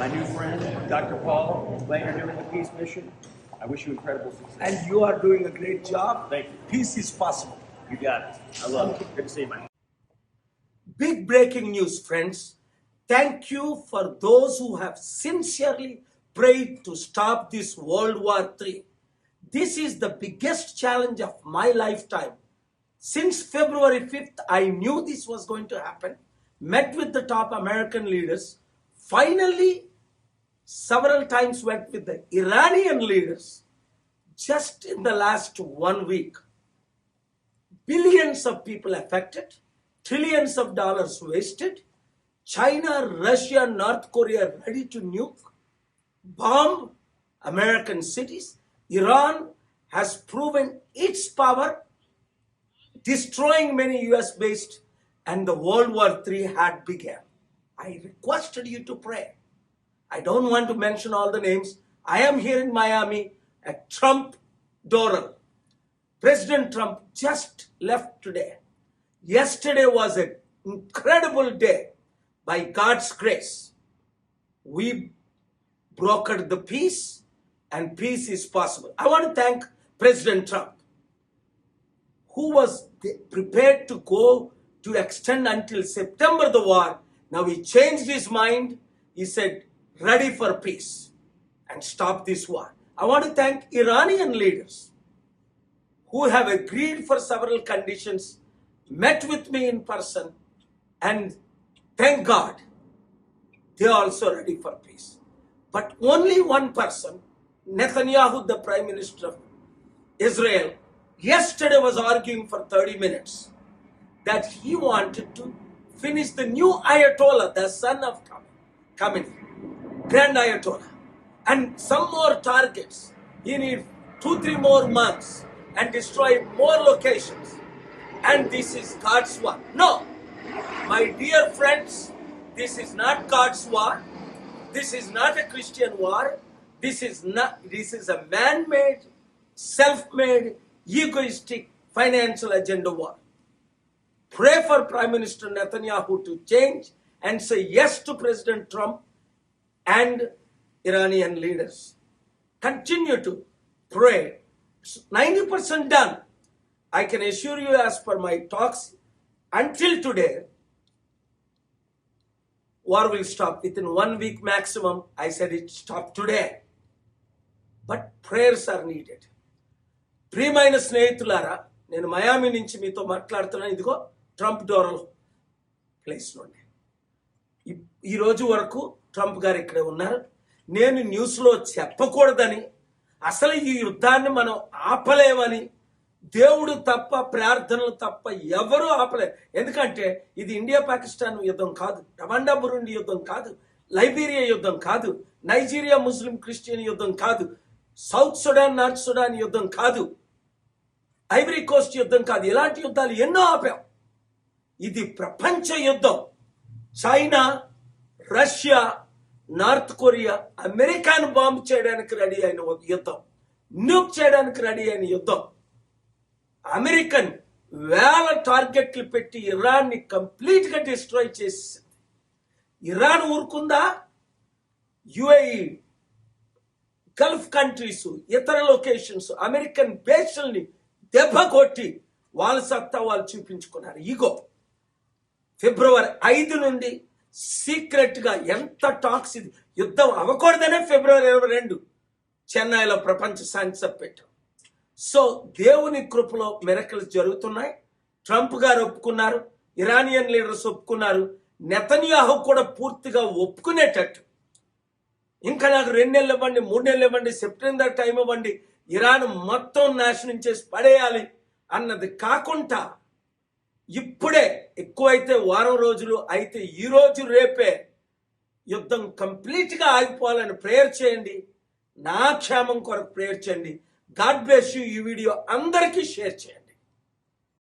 my new friend, Dr. Paul Langer, doing the peace mission. I wish you incredible success. And you are doing a great job. Thank you. Peace is possible. You got it. I love it. Good to see you, man. Big breaking news, friends. Thank you for those who have sincerely prayed to stop this World War III. This is the biggest challenge of my lifetime. Since February 5th, I knew this was going to happen. Met with the top American leaders. Finally, several times went with the Iranian leaders. Just in the last 1 week, billions of people affected, trillions of dollars wasted, China, Russia, North Korea ready to nuke, bomb American cities. Iran has proven its power, destroying many US-based, and the World War III had begun. I requested you to pray. I don't want to mention all the names. I am here in Miami at Trump Doral. President Trump just left today. Yesterday was an incredible day. By God's grace, we brokered the peace, and peace is possible. I want to thank President Trump, who was prepared to go to extend until September the war. Now he changed his mind. He said, ready for peace and stop this war. I want to thank Iranian leaders who have agreed for several conditions, met with me in person, and thank God, they are also ready for peace. But only one person, Netanyahu, the Prime Minister of Israel, yesterday was arguing for 30 minutes that he wanted to finish the new Ayatollah, the son of Khamenei, Grand Ayatollah, and some more targets. He needs 2-3 more months and destroy more locations. And this is God's war. No. My dear friends, this is not God's war. This is not a Christian war. This is a man-made, self-made, egoistic financial agenda war. Pray for Prime Minister Netanyahu to change and say yes to President Trump and Iranian leaders. Continue to pray. 90% done. I can assure you, as per my talks, until today, war will stop within 1 week maximum. I said it stopped today. But prayers are needed. ప్రియమైన స్నేహితులారా, నేను మయామి నుంచి మీతో మాట్లాడుతున్నాను. ఇదిగో Trump డోరల్ place నుండి. ఈ రోజు వరకు ట్రంప్ గారు ఇక్కడే ఉన్నారు. నేను న్యూస్లో చెప్పకూడదని, అసలు ఈ యుద్ధాన్ని మనం ఆపలేమని, దేవుడు తప్ప, ప్రార్థనలు తప్ప ఎవరూ ఆపలేరు. ఎందుకంటే ఇది ఇండియా పాకిస్తాన్ యుద్ధం కాదు, రవాండా బురుండి యుద్ధం కాదు, లైబీరియా యుద్ధం కాదు, నైజీరియా ముస్లిం క్రిస్టియన్ యుద్ధం కాదు, సౌత్ సుడాన్ నార్త్ సుడాన్ యుద్ధం కాదు, ఐవరీ కోస్ట్ యుద్ధం కాదు. ఇలాంటి యుద్ధాలు ఎన్నో ఆపాం. ఇది ప్రపంచ యుద్ధం. చైనా, రష్యా, నార్త్ కొరియా అమెరికాను బాంబు చేయడానికి రెడీ అయిన యుద్ధం, న్యూక్ చేయడానికి రెడీ అయిన యుద్ధం. అమెరికన్ వేల టార్గెట్లు పెట్టి ఇరాన్ని కంప్లీట్ గా డిస్ట్రాయ్ చేసింది. ఇరాన్ ఊరుకుందా? యుఏఈ, గల్ఫ్ కంట్రీస్, ఇతర లొకేషన్స్ అమెరికన్ బేస్ల్ని దెబ్బ కొట్టి వాళ్ళ సత్తా వాళ్ళు చూపించుకున్నారు. ఇగో ఫిబ్రవరి 5 నుండి సీక్రెట్ గా ఎంత టాక్స్, ఇది యుద్ధం అవ్వకూడదనే ఫిబ్రవరి 22 చెన్నైలో ప్రపంచ శాంతి సభ పెట్టాం. సో దేవుని కృపలో మిరకల్స్ జరుగుతున్నాయి. ట్రంప్ గారు ఒప్పుకున్నారు, ఇరానియన్ లీడర్స్ ఒప్పుకున్నారు, నెతన్యాహు కూడా పూర్తిగా ఒప్పుకునేటట్టు. ఇంకా నాకు 2 నెలలు ఇవ్వండి, 3 నెలలు ఇవ్వండి, సెప్టెంబర్ టైం ఇవ్వండి, ఇరాన్ మొత్తం నాశనం చేసి పడేయాలి అన్నది కాకుండా ఇప్పుడే, ఎక్కువైతే వారం రోజులు అయితే ఈ రోజు రేపే యుద్ధం కంప్లీట్గా ఆగిపోవాలని ప్రేయర్ చేయండి. నా క్షేమం కొరకు ప్రేయర్ చేయండి. God bless you. ఈ వీడియో అందరికీ షేర్ చేయండి.